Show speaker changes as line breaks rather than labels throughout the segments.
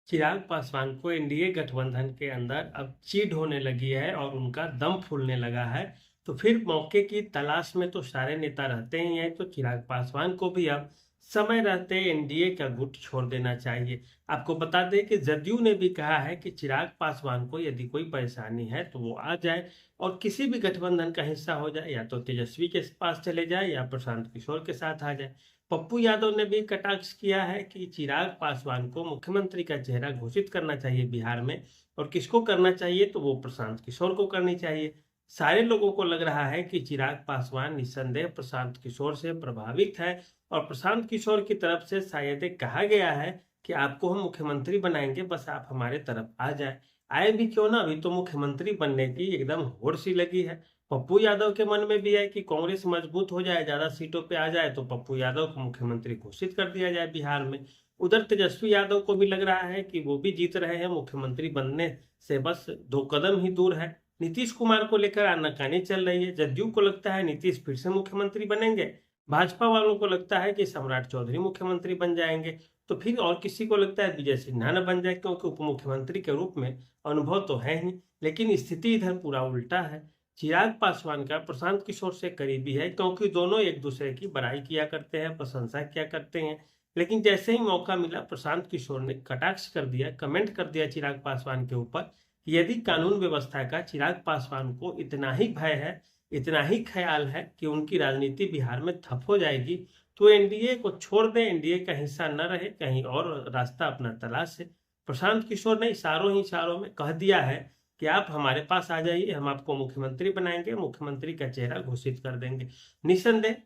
चिराग पासवान को एनडीए गठबंधन के अंदर अब चीड होने लगी है और उनका दम फूलने लगा है। तो फिर मौके की तलाश में तो सारे नेता रहते ही हैं, तो चिराग पासवान को भी अब समय रहते एनडीए का गुट छोड़ देना चाहिए। आपको बता दें कि जदयू ने भी कहा है कि चिराग पासवान को यदि कोई परेशानी है तो वो आ जाए और किसी भी गठबंधन का हिस्सा हो जाए, या तो तेजस्वी के पास चले जाए या प्रशांत किशोर के साथ आ जाए। पप्पू यादव ने भी कटाक्ष किया है कि चिराग पासवान को मुख्यमंत्री का चेहरा घोषित करना चाहिए बिहार में, और किसको करना चाहिए तो वो प्रशांत किशोर को करनी चाहिए। सारे लोगों को लग रहा है कि चिराग पासवान निस्संदेह प्रशांत किशोर से प्रभावित है, और प्रशांत किशोर की तरफ से शायद कहा गया है कि आपको हम मुख्यमंत्री बनाएंगे, बस आप हमारे तरफ आ जाए। आए भी क्यों ना, अभी तो मुख्यमंत्री बनने की एकदम होड़ सी लगी है। पप्पू यादव के मन में भी है कि कांग्रेस मजबूत हो जाए, ज्यादा सीटों पे आ जाए तो पप्पू यादव को मुख्यमंत्री घोषित कर दिया जाए बिहार में। उधर तेजस्वी यादव को भी लग रहा है कि वो भी जीत रहे हैं, मुख्यमंत्री बनने से बस 2 कदम ही दूर है। नीतीश कुमार को लेकर आनाकानी चल रही है। जदयू को लगता है नीतीश फिर से मुख्यमंत्री बनेंगे, भाजपा वालों को लगता है कि सम्राट चौधरी मुख्यमंत्री बन जाएंगे, तो फिर और किसी को लगता है विजय सिन्हा न बन जाए, क्योंकि उप मुख्यमंत्री के रूप में अनुभव तो है ही। लेकिन स्थिति इधर पूरा उल्टा है। चिराग पासवान का प्रशांत किशोर से करीबी है, क्योंकि दोनों एक दूसरे की बड़ाई किया करते हैं, प्रशंसा किया करते हैं। लेकिन जैसे ही मौका मिला, प्रशांत किशोर ने कटाक्ष कर दिया, कमेंट कर दिया चिराग पासवान के ऊपर कि यदि कानून व्यवस्था का चिराग पासवान को इतना ही भय है, इतना ही ख्याल है कि उनकी राजनीति बिहार में ठप हो जाएगी, तो एनडीए को छोड़ दें, एनडीए का हिस्सा न रहे, कहीं और रास्ता अपना तलाश है। प्रशांत किशोर ने इशारों ही इशारों में कह दिया है कि आप हमारे पास आ जाइए, हम आपको मुख्यमंत्री बनाएंगे, मुख्यमंत्री का चेहरा घोषित कर देंगे। निसंदेह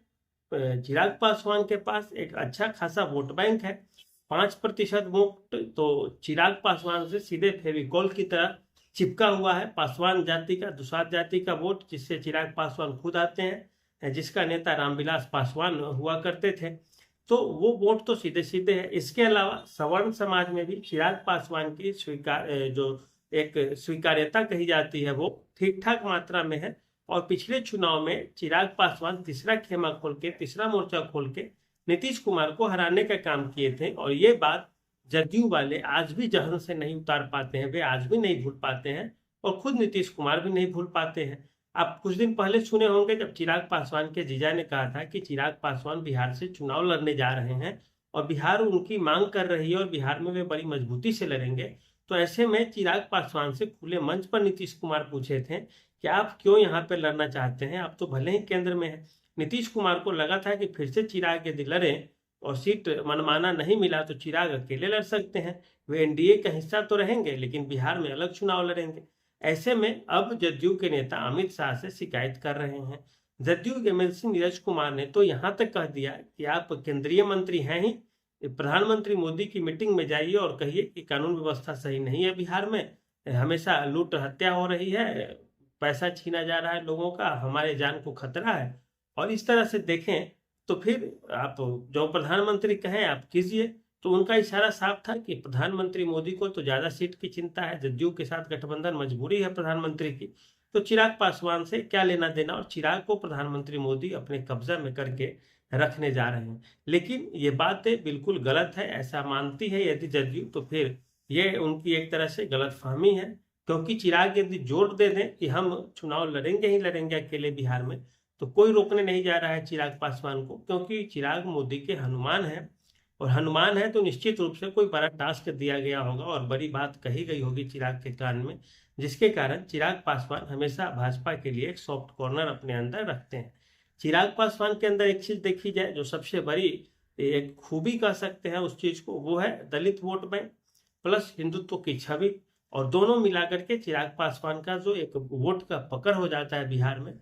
चिराग पासवान के पास एक अच्छा खासा वोट बैंक है। 5% वोट तो चिराग पासवान से सीधे फेविकॉल की तरह चिपका हुआ है। पासवान जाति का, दुसाध जाति का वोट, जिससे चिराग पासवान खुद आते हैं, जिसका नेता रामविलास पासवान हुआ करते थे, तो वो वोट तो सीधे सीधे है। इसके अलावा सवर्ण समाज में भी चिराग पासवान की जो एक स्वीकार्यता कही जाती है वो ठीक ठाक मात्रा में है। और पिछले चुनाव में चिराग पासवान तीसरा खेमा खोल के, तीसरा मोर्चा खोल के नीतीश कुमार को हराने का काम किए थे, और ये बात जदयू वाले आज भी जहन से नहीं उतार पाते हैं, वे आज भी नहीं भूल पाते हैं, और खुद नीतीश कुमार भी नहीं भूल पाते हैं। आप कुछ दिन पहले सुने होंगे जब चिराग पासवान के जीजा ने कहा था कि चिराग पासवान बिहार से चुनाव लड़ने जा रहे हैं, और बिहार उनकी मांग कर रही है, और बिहार में वे बड़ी मजबूती से लड़ेंगे। तो ऐसे में चिराग पासवान से खुले मंच पर नीतीश कुमार पूछे थे कि आप क्यों यहाँ पे लड़ना चाहते हैं, आप तो भले ही केंद्र में हैं। नीतीश कुमार को लगा था कि फिर से चिराग यदि लड़े और सीट मनमाना नहीं मिला तो चिराग अकेले लड़ सकते हैं, वे एनडीए का हिस्सा तो रहेंगे लेकिन बिहार में अलग चुनाव लड़ेंगे। ऐसे में अब जदयू के नेता अमित शाह से शिकायत कर रहे हैं। जदयू एमएलसी नीरज कुमार ने तो यहाँ तक कह दिया कि आप केंद्रीय मंत्री हैं ही, प्रधानमंत्री मोदी की मीटिंग में जाइए और कहिए कि कानून व्यवस्था सही नहीं है बिहार में, हमेशा लूट हत्या हो रही है, पैसा छीना जा रहा है लोगों का, हमारे जान को खतरा है। और इस तरह से देखें तो फिर आप जो प्रधानमंत्री कहें आप कीजिए। तो उनका इशारा साफ था कि प्रधानमंत्री मोदी को तो ज्यादा सीट की चिंता है, जदयू के साथ गठबंधन मजबूरी है प्रधानमंत्री की, तो चिराग पासवान से क्या लेना देना, और चिराग को प्रधानमंत्री मोदी अपने कब्जा में करके रखने जा रहे हैं। लेकिन ये बातें बिल्कुल गलत है, ऐसा मानती है यदि जदयू, तो फिर ये उनकी एक तरह से गलतफहमी है। क्योंकि चिराग यदि जोर दे दें कि हम चुनाव लड़ेंगे ही लड़ेंगे अकेले बिहार में, तो कोई रोकने नहीं जा रहा है चिराग पासवान को, क्योंकि चिराग मोदी के हनुमान है, और हनुमान है तो निश्चित रूप से कोई बड़ा टास्क दिया गया होगा और बड़ी बात कही गई होगी चिराग के कान में, जिसके कारण चिराग पासवान हमेशा भाजपा के लिए एक सॉफ्ट कॉर्नर अपने अंदर रखते हैं। चिराग पासवान के अंदर एक चीज देखी जाए जो सबसे बड़ी एक खूबी कह सकते हैं उस चीज को, वो है दलित वोट बैंक प्लस हिंदुत्व की छवि, और दोनों मिलाकर के चिराग पासवान का जो एक वोट का पकड़ हो जाता है बिहार में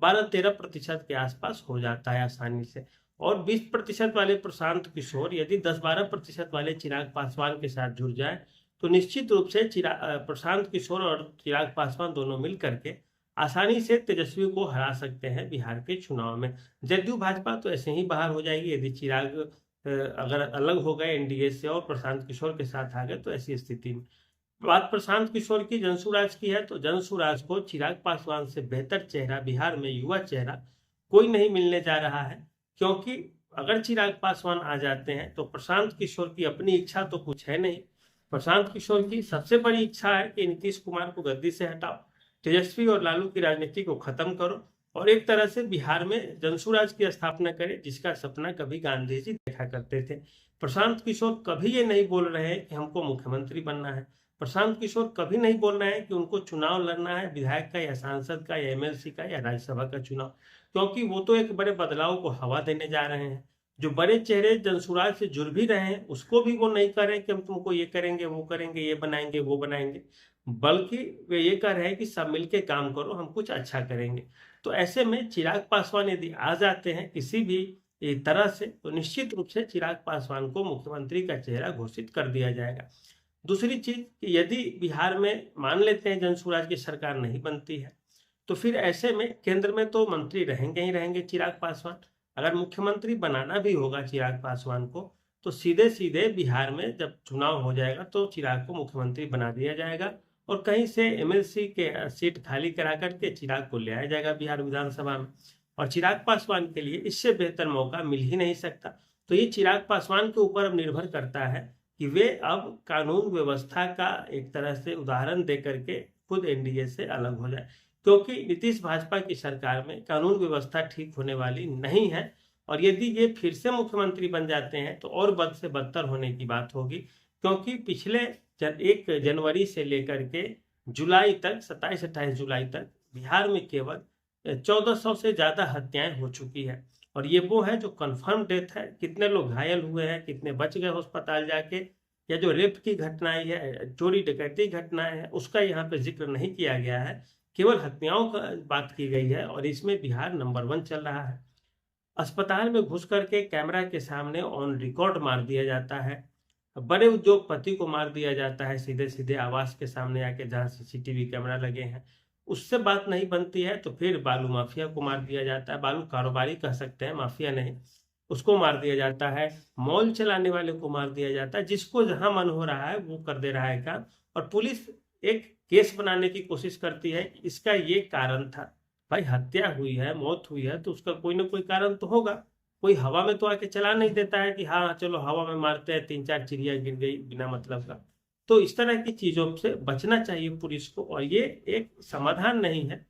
12-13% के आसपास हो जाता है आसानी से। और 20% वाले प्रशांत किशोर यदि 10-12% वाले चिराग पासवान के साथ जुड़ जाए, तो निश्चित रूप से प्रशांत किशोर और चिराग पासवान दोनों मिल करके आसानी से तेजस्वी को हरा सकते हैं बिहार के चुनाव में। जदयू भाजपा तो ऐसे ही बाहर हो जाएगी यदि चिराग अगर अलग हो गए एनडीए से और प्रशांत किशोर के साथ आ गए, तो ऐसी स्थिति में। बात प्रशांत किशोर की जनसुराज की है, तो जनसुराज को चिराग पासवान से बेहतर चेहरा बिहार में, युवा चेहरा कोई नहीं मिलने जा रहा है। क्योंकि अगर चिराग पासवान आ जाते हैं तो प्रशांत किशोर की अपनी इच्छा तो कुछ है नहीं, प्रशांत किशोर की सबसे बड़ी इच्छा है कि नीतीश कुमार को गद्दी से हटाओ, तेजस्वी और लालू की राजनीति को खत्म करो और एक तरह से बिहार में जनसुराज की स्थापना करे, जिसका सपना कभी गांधी जी देखा करते थे। प्रशांत किशोर कभी ये नहीं बोल रहे हैं कि हमको मुख्यमंत्री बनना है। प्रशांत किशोर कभी नहीं बोल रहे हैं कि उनको चुनाव लड़ना है, विधायक का या सांसद का या एमएलसी का या राज्यसभा का चुनाव, क्योंकि वो तो एक बड़े बदलाव को हवा देने जा रहे हैं। जो बड़े चेहरे जनसुराज से जुड़ भी रहे हैं उसको भी वो नहीं कह रहे कि हम तुमको ये करेंगे वो करेंगे, ये बनाएंगे वो बनाएंगे, बल्कि वे ये कह रहे हैं कि सब मिलके काम करो, हम कुछ अच्छा करेंगे। तो ऐसे में चिराग पासवान यदि आ जाते हैं किसी भी तरह से, तो निश्चित रूप से चिराग पासवान को मुख्यमंत्री का चेहरा घोषित कर दिया जाएगा। दूसरी चीज कि यदि बिहार में मान लेते हैं जनसुराज की सरकार नहीं बनती है, तो फिर ऐसे में केंद्र में तो मंत्री रहेंगे ही रहेंगे चिराग पासवान। अगर मुख्यमंत्री बनाना भी होगा चिराग पासवान को, तो सीधे सीधे बिहार में जब चुनाव हो जाएगा तो चिराग को मुख्यमंत्री बना दिया जाएगा और कहीं से एमएलसी के सीट खाली करा करके चिराग को ले आया जाएगा बिहार विधानसभा में। और चिराग पासवान के लिए इससे बेहतर मौका मिल ही नहीं सकता। तो ये चिराग पासवान के ऊपर अब निर्भर करता है कि वे अब कानून व्यवस्था का एक तरह से उदाहरण दे करके खुद एनडीए से अलग हो जाए, क्योंकि नीतीश भाजपा की सरकार में कानून व्यवस्था ठीक होने वाली नहीं है। और यदि ये फिर से मुख्यमंत्री बन जाते हैं तो और बद से बदतर होने की बात होगी, क्योंकि पिछले 1 जनवरी से लेकर के जुलाई तक 27-28 जुलाई तक बिहार में केवल 1400 से ज्यादा हत्याएं हो चुकी है। और ये वो है जो कंफर्म डेथ है, कितने लोग घायल हुए हैं, कितने बच गए अस्पताल जाके, या जो रेप की घटनाएं है, चोरी डकैती घटनाएं हैं, उसका यहाँ पे जिक्र नहीं किया गया है, केवल हत्याओं का बात की गई है। और इसमें बिहार नंबर 1 चल रहा है। अस्पताल में घुस करके कैमरा के सामने ऑन रिकॉर्ड मार दिया जाता है, बड़े उद्योगपति को मार दिया जाता है सीधे सीधे आवास के सामने आके जहाँ सीसीटीवी कैमरा लगे हैं। उससे बात नहीं बनती है तो फिर बालू माफिया को मार दिया जाता है, बालू कारोबारी कह सकते हैं, माफिया नहीं, उसको मार दिया जाता है। मॉल चलाने वाले को मार दिया जाता है, जिसको जहां मन हो रहा है वो कर दे रहा है काम। और पुलिस एक केस बनाने की कोशिश करती है, इसका ये कारण था। भाई हत्या हुई है, मौत हुई है, तो उसका कोई ना कोई कारण तो होगा। कोई हवा में तो आके चला नहीं देता है कि हाँ चलो हवा में मारते हैं, 3-4 चिड़िया गिर गई बिना मतलब का। तो इस तरह की चीजों से बचना चाहिए पुलिस को, और ये एक समाधान नहीं है।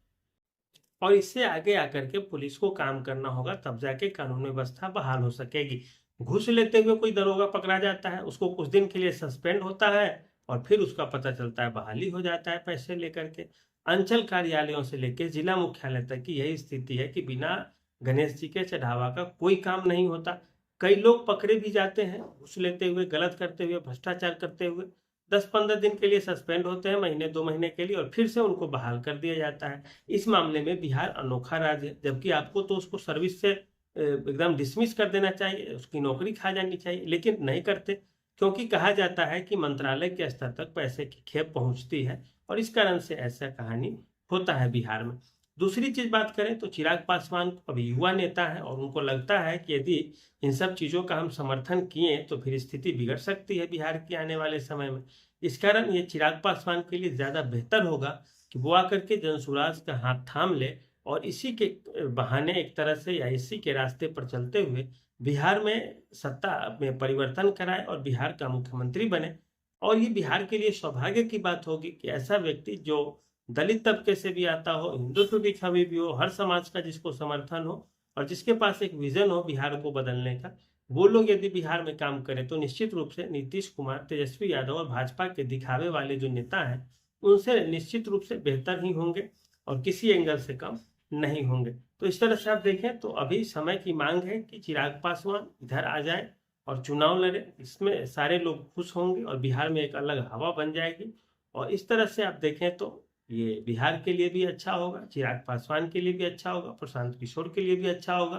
और इससे आगे आकर के पुलिस को काम करना होगा, तब जाके कानून व्यवस्था बहाल हो सकेगी। घूस लेते हुए कोई दरोगा पकड़ा जाता है, उसको कुछ दिन के लिए सस्पेंड होता है और फिर उसका पता चलता है बहाली हो जाता है पैसे लेकर के। अंचल कार्यालयों से लेकर जिला मुख्यालय तक की यही स्थिति है कि बिना गणेश जी के चढ़ावा का कोई काम नहीं होता। कई लोग पकड़े भी जाते हैं घूस लेते हुए, गलत करते हुए, भ्रष्टाचार करते हुए, 10-15 दिन के लिए सस्पेंड होते हैं, महीने 2 महीने के लिए, और फिर से उनको बहाल कर दिया जाता है। इस मामले में बिहार अनोखा राज्य है, जबकि आपको तो उसको सर्विस से एकदम डिसमिस कर देना चाहिए, उसकी नौकरी खा जानी चाहिए, लेकिन नहीं करते, क्योंकि कहा जाता है कि मंत्रालय के स्तर तक पैसे की खेप पहुंचती है और इस कारण से ऐसा कहानी होता है बिहार में। दूसरी चीज बात करें तो चिराग पासवान अभी युवा नेता है और उनको लगता है कि यदि इन सब चीजों का हम समर्थन किए तो फिर स्थिति बिगड़ सकती है बिहार की आने वाले समय में। इस कारण ये चिराग पासवान के लिए ज्यादा बेहतर होगा कि वो आकर के जनसुराज का हाथ थाम ले और इसी के बहाने एक तरह से या इसी के रास्ते पर चलते हुए बिहार में सत्ता में परिवर्तन कराए और बिहार का मुख्यमंत्री बने। और ये बिहार के लिए सौभाग्य की बात होगी कि ऐसा व्यक्ति जो दलित तबके से भी आता हो, हिंदुत्व की छवि भी हो, हर समाज का जिसको समर्थन हो और जिसके पास एक विजन हो बिहार को बदलने का, वो लोग यदि बिहार में काम करें तो निश्चित रूप से नीतीश कुमार, तेजस्वी यादव और भाजपा के दिखावे वाले जो नेता हैं उनसे निश्चित रूप से बेहतर ही होंगे और किसी एंगल से कम नहीं होंगे। तो इस तरह से आप देखें तो अभी समय की मांग है कि चिराग पासवान इधर आ जाए और चुनाव लड़े, इसमें सारे लोग खुश होंगे और बिहार में एक अलग हवा बन जाएगी। और इस तरह से आप देखें तो ये बिहार के लिए भी अच्छा होगा, चिराग पासवान के लिए भी अच्छा होगा, प्रशांत किशोर के लिए भी अच्छा होगा।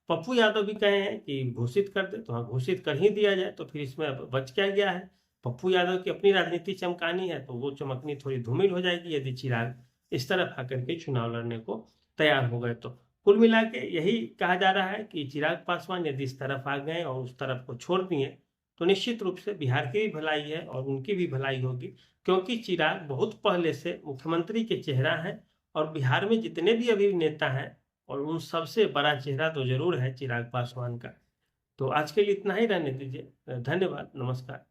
पप्पू यादव भी कहे हैं कि घोषित कर दे, तो हाँ घोषित कर ही दिया जाए, तो फिर इसमें अब बच क्या गया है। पप्पू यादव की अपनी राजनीति चमकानी है तो वो चमकनी थोड़ी धूमिल हो जाएगी यदि चिराग इस तरफ आकर के चुनाव लड़ने को तैयार हो गए तो। कुल मिला के यही कहा जा रहा है कि चिराग पासवान यदि इस तरफ आ गए और उस तरफ को छोड़ दिए तो निश्चित रूप से बिहार की भी भलाई है और उनकी भी भलाई होगी, क्योंकि चिराग बहुत पहले से मुख्यमंत्री के चेहरा है और बिहार में जितने भी अभी नेता हैं और उन सबसे बड़ा चेहरा तो जरूर है चिराग पासवान का। तो आज के लिए इतना ही रहने दीजिए। धन्यवाद, नमस्कार।